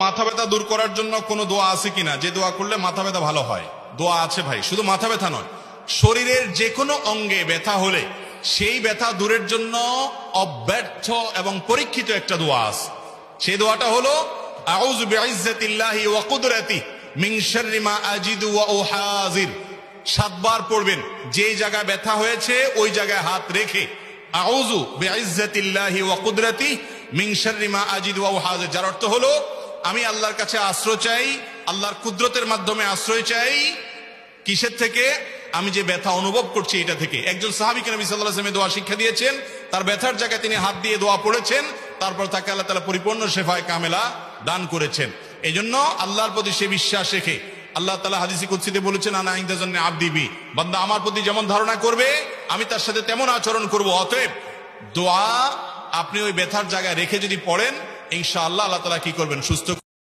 মাথা ব্যথা দূর করার জন্য কোনো দোয়া আছে কিনা, যে দোয়া করলে মাথা ব্যথা ভালো হয়? দোয়া আছে ভাই, শুধু মাথা ব্যথা নয়, শরীরের যে কোনো অঙ্গে ব্যথা হলে সেই ব্যথা দূরের জন্য অব্যর্থ এবং পরীক্ষিত একটা দোয়া আছে। সেই দোয়াটা হলো আউযু বিইজ্জাতিল্লাহি ওয়া কুদরাতিহি মিন শাররি মা আজিদু ওয়া উহাজির। 7 বার পড়বেন। যেই জায়গায় ব্যথা হয়েছে ওই জায়গায় হাত রেখে আউযু বিইজ্জাতিল্লাহি ওয়া কুদরাতিহি মিন শাররি মা আজিদু ওয়া উহাজির, যার অর্থ হলো আমি আল্লাহর কাছে আশ্রয় চাই, আল্লাহর কুদরতের মাধ্যমে আশ্রয় চাই। কিসের থেকে? আমি যে ব্যথা অনুভব করছি এটা থেকে। একজন সাহাবীকে নবী সাল্লাল্লাহু আলাইহি ওয়াসাল্লাম দোয়া শিক্ষা দিয়েছেন, তার ব্যথার জায়গায় তিনি হাত দিয়ে দোয়া পড়েছেন, তারপর তাকে আল্লাহ তাআলা পরিপূর্ণ শেফায়ে কামেলা দান করেছেন। এজন্য আল্লাহর প্রতি সে বিশ্বাস রেখে আল্লাহ তাআলা হাদিসে কুদসিতে বলেছেন, আনা ইনদা যান্নি আবদি বি, বান্দা আমার প্রতি যেমন ধারণা করবে আমি তার সাথে তেমন আচরণ করব। অতএব দোয়া আপনি ওই ব্যথার জায়গায় রেখে যদি পড়েন, ইনশাআল্লাহ আল্লাহ তাআলা কি করবেন? সুস্থ